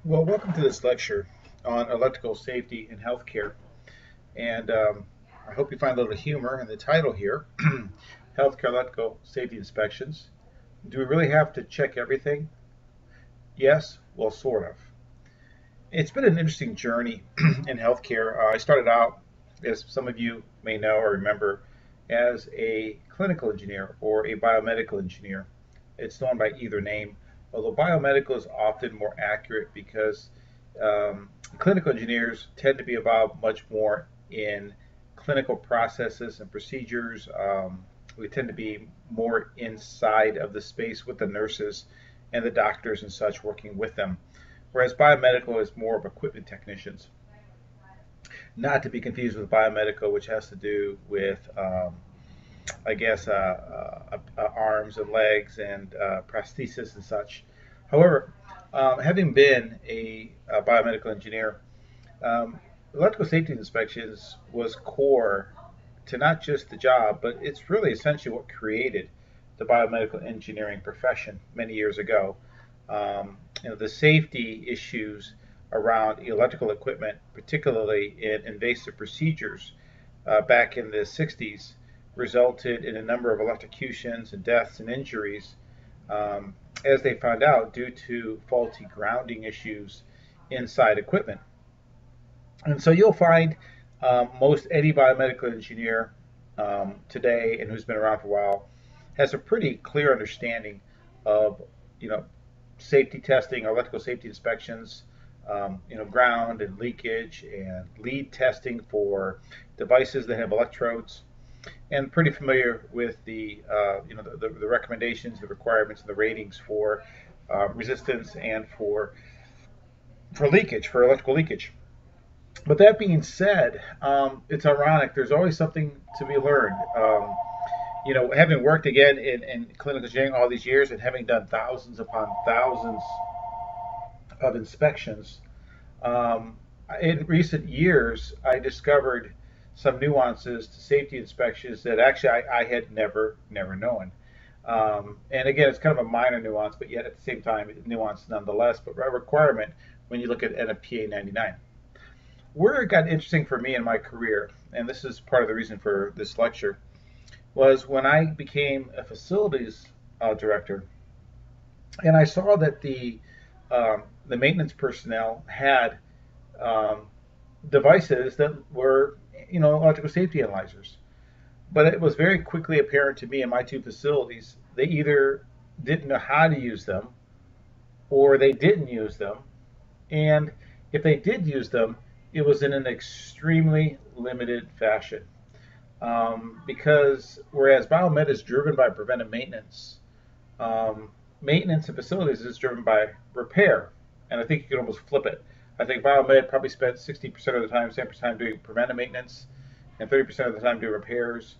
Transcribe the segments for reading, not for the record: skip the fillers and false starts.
Well, welcome to this lecture on electrical safety in healthcare. And I hope you find a little humor in the title here Healthcare Electrical Safety Inspections. Do we really have to check everything? Yes, well, sort of. It's been an interesting journey in healthcare. I started out, as some of you may know or remember, as a clinical engineer or a biomedical engineer. It's known by either name, although biomedical is often more accurate because clinical engineers tend to be involved much more in clinical processes and procedures. We tend to be more inside of the space with the nurses and the doctors and such working with them, whereas biomedical is more of equipment technicians. Not to be confused with biomedical, which has to do with, I guess, arms and legs and prosthesis and such. However, having been a biomedical engineer, um, electrical safety inspections was core to not just the job, but it's really essentially what created the biomedical engineering profession many years ago. The safety issues around electrical equipment, particularly in invasive procedures, back in the 60s, resulted in a number of electrocutions and deaths and injuries, as they found out, due to faulty grounding issues inside equipment. And so you'll find most any biomedical engineer today and who's been around for a while has a pretty clear understanding of, you know, safety testing, electrical safety inspections, ground and leakage and lead testing for devices that have electrodes, and pretty familiar with the recommendations, the requirements, and the ratings for resistance and for leakage, for electrical leakage. But that being said, it's ironic. There's always something to be learned. Having worked again in clinical engineering all these years and having done thousands upon thousands of inspections, um, in recent years, I discovered some nuances to safety inspections that actually I had never known. And again, it's kind of a minor nuance, but yet at the same time, nuance nonetheless, but a requirement when you look at NFPA 99. Where it got interesting for me in my career, and this is part of the reason for this lecture, was when I became a facilities director, and I saw that the maintenance personnel had um, devices that were, electrical safety analyzers. But it was very quickly apparent to me in my two facilities they either didn't know how to use them or they didn't use them. And if they did use them, it was in an extremely limited fashion. Because whereas biomed is driven by preventive maintenance, maintenance in facilities is driven by repair. And I think you can almost flip it. I think biomed probably spent 60% of the time, 70% of the time doing preventive maintenance, and 30% of the time doing repairs.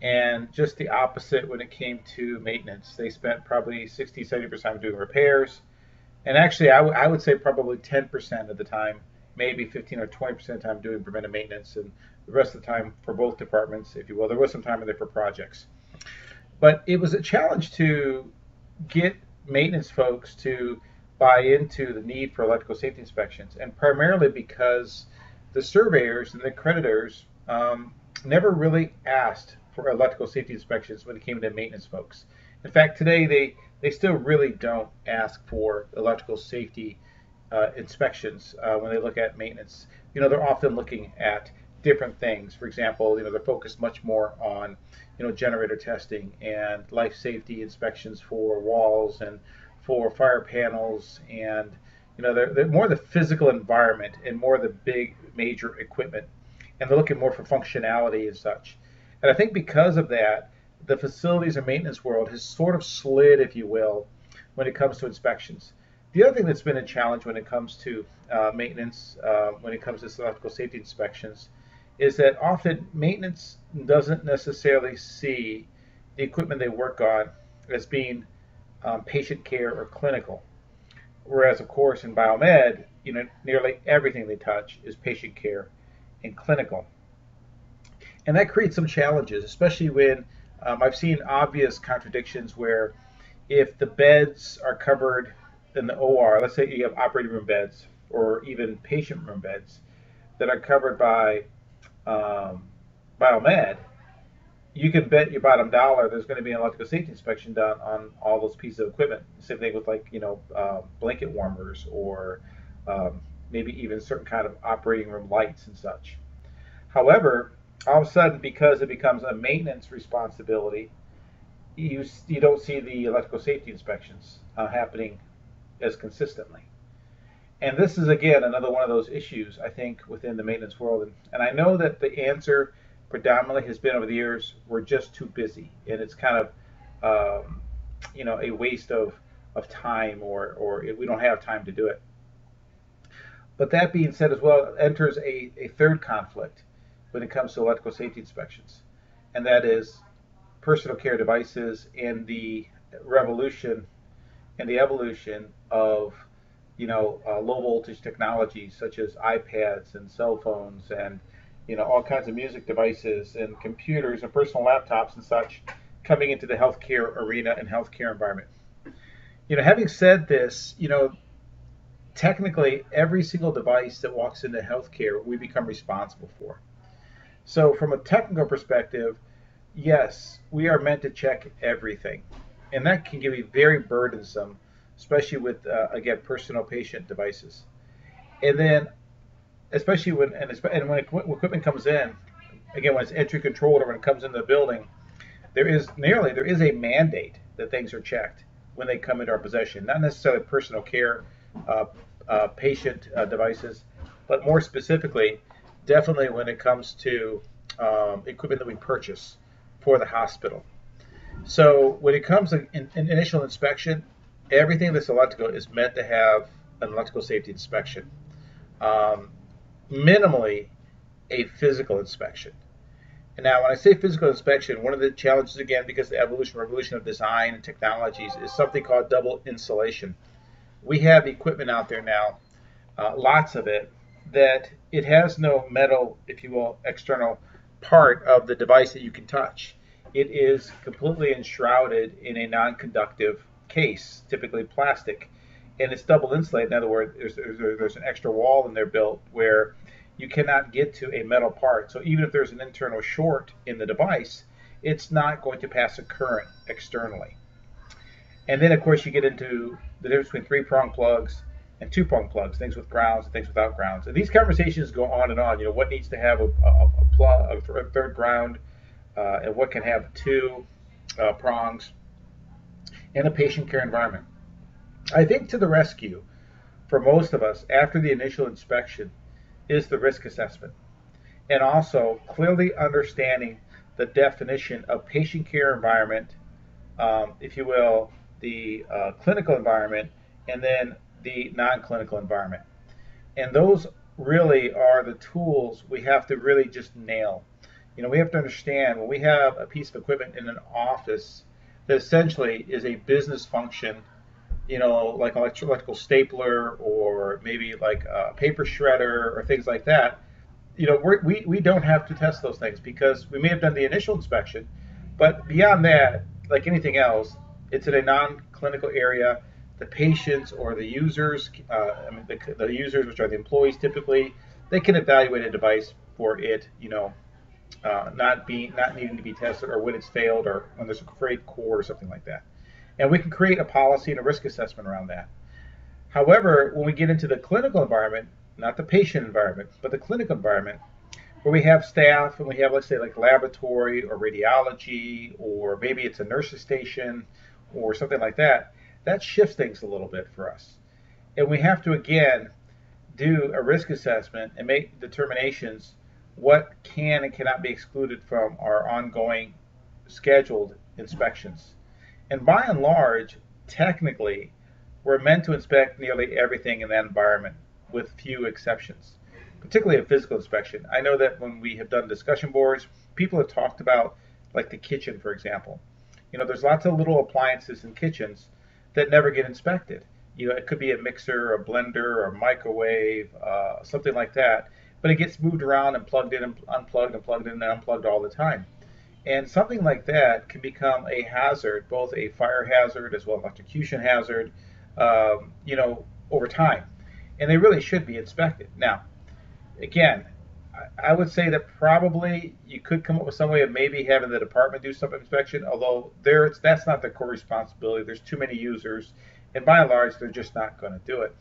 And just the opposite when it came to maintenance. They spent probably 60, 70% doing repairs. And actually, I would say probably 10% of the time, maybe 15 or 20% of the time doing preventive maintenance, and the rest of the time for both departments, if you will. There was some time in there for projects. But it was a challenge to get maintenance folks to buy into the need for electrical safety inspections, and primarily because the surveyors and the accreditors never really asked for electrical safety inspections when it came to maintenance folks. In fact, today they still really don't ask for electrical safety inspections when they look at maintenance. They're often looking at different things. For example, they're focused much more on, generator testing and life safety inspections for walls and for fire panels, and they're more the physical environment and more the big major equipment, and they're looking more for functionality and such. And I think because of that, the facilities and maintenance world has sort of slid, if you will, when it comes to inspections. The other thing that's been a challenge when it comes to maintenance, when it comes to electrical safety inspections, is that often maintenance doesn't necessarily see the equipment they work on as being patient care or clinical. Whereas, of course, in biomed, nearly everything they touch is patient care and clinical. And that creates some challenges, especially when I've seen obvious contradictions where if the beds are covered in the OR, let's say you have operating room beds or even patient room beds that are covered by biomed, you can bet your bottom dollar there's going to be an electrical safety inspection done on all those pieces of equipment. Same thing with like blanket warmers or maybe even certain kind of operating room lights and such. However, all of a sudden, because it becomes a maintenance responsibility, you don't see the electrical safety inspections happening as consistently. And this is again another one of those issues I think within the maintenance world. And I know that the answer predominantly has been over the years we're just too busy, and it's kind of a waste of time or we don't have time to do it. But that being said as well, enters a third conflict when it comes to electrical safety inspections, and that is personal care devices and the revolution and the evolution of low voltage technologies such as iPads and cell phones and all kinds of music devices and computers and personal laptops and such coming into the healthcare arena and healthcare environment. Having said this, technically every single device that walks into healthcare we become responsible for. So from a technical perspective, yes, we are meant to check everything, and that can be very burdensome, especially with again personal patient devices. And then, especially when equipment comes in, again when it's entry controlled or when it comes into the building, there is a mandate that things are checked when they come into our possession. Not necessarily personal care patient devices, but more specifically, definitely when it comes to equipment that we purchase for the hospital. So when it comes to initial inspection, everything that's electrical is meant to have an electrical safety inspection. Minimally a physical inspection. And now when I say physical inspection, one of the challenges again, because the revolution of design and technologies, is something called double insulation. We have equipment out there now, lots of it, that it has no metal, if you will, external part of the device that you can touch. It is completely enshrouded in a non-conductive case, typically plastic, and it's double insulated. In other words, there's an extra wall in there built where you cannot get to a metal part. So even if there's an internal short in the device, it's not going to pass a current externally. And then, of course, you get into the difference between three-prong plugs and two-prong plugs, things with grounds and things without grounds. And these conversations go on and on. What needs to have a third ground, and what can have two prongs in a patient care environment. I think to the rescue for most of us after the initial inspection is the risk assessment, and also clearly understanding the definition of patient care environment, if you will, the clinical environment, and then the non-clinical environment. And those really are the tools we have to really just nail. We have to understand when we have a piece of equipment in an office that essentially is a business function, like an electrical stapler or maybe like a paper shredder or things like that. We don't have to test those things because we may have done the initial inspection, but beyond that, like anything else, it's in a non-clinical area. The patients or the users, the users, which are the employees typically, they can evaluate a device for it, not needing to be tested, or when it's failed, or when there's a frayed cord or something like that. And we can create a policy and a risk assessment around that. However, when we get into the clinical environment, not the patient environment, but the clinical environment, where we have staff and we have, let's say, like laboratory or radiology, or maybe it's a nurse's station or something like that, that shifts things a little bit for us. And we have to, again, do a risk assessment and make determinations what can and cannot be excluded from our ongoing scheduled inspections. And by and large, technically, we're meant to inspect nearly everything in that environment, with few exceptions, particularly a physical inspection. I know that when we have done discussion boards, people have talked about, like the kitchen, for example. There's lots of little appliances in kitchens that never get inspected. It could be a mixer, a blender, or a microwave, something like that, but it gets moved around and plugged in and unplugged and plugged in and unplugged all the time. And something like that can become a hazard, both a fire hazard as well as electrocution hazard, over time, and they really should be inspected. Now, again, I would say that probably you could come up with some way of maybe having the department do some inspection, although that's not their core responsibility. There's too many users, and by and large, they're just not going to do it.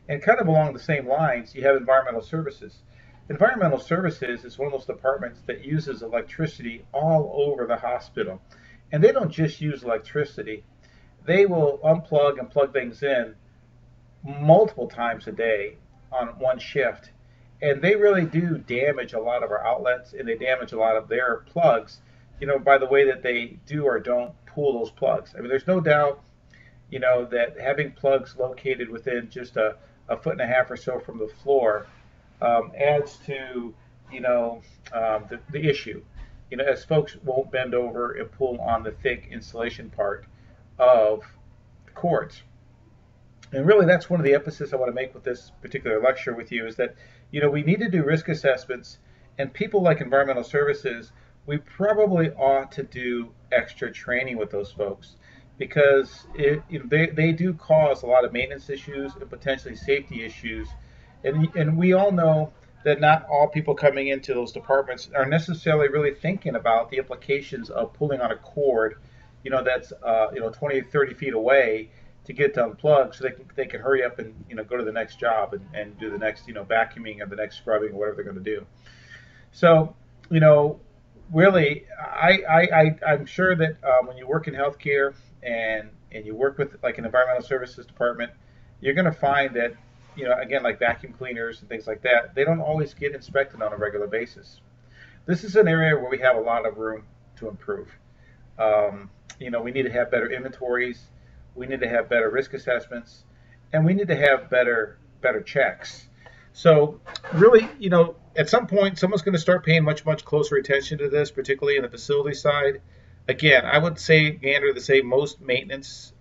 And kind of along the same lines, you have environmental services. Environmental services is one of those departments that uses electricity all over the hospital. And they don't just use electricity, they will unplug and plug things in multiple times a day on one shift. And they really do damage a lot of our outlets, and they damage a lot of their plugs, by the way that they do or don't pull those plugs. I mean, there's no doubt, that having plugs located within just a foot and a half or so from the floor adds to, the issue. As folks won't bend over and pull on the thick insulation part of the cords. And really, that's one of the emphasis I want to make with this particular lecture with you is that, we need to do risk assessments, and people like environmental services, we probably ought to do extra training with those folks because they do cause a lot of maintenance issues and potentially safety issues. And we all know that not all people coming into those departments are necessarily really thinking about the implications of pulling on a cord, that's 20 or 30 feet away to get to unplug so they can hurry up and go to the next job and do the next vacuuming or the next scrubbing or whatever they're going to do. So really I'm sure that when you work in healthcare and you work with like an environmental services department, you're going to find that again, like vacuum cleaners and things like that, they don't always get inspected on a regular basis. This is an area where we have a lot of room to improve. We need to have better inventories. We need to have better risk assessments, and we need to have better checks. So really, at some point, someone's going to start paying much closer attention to this, particularly in the facility side. Again, I would say, Gander, to say most maintenance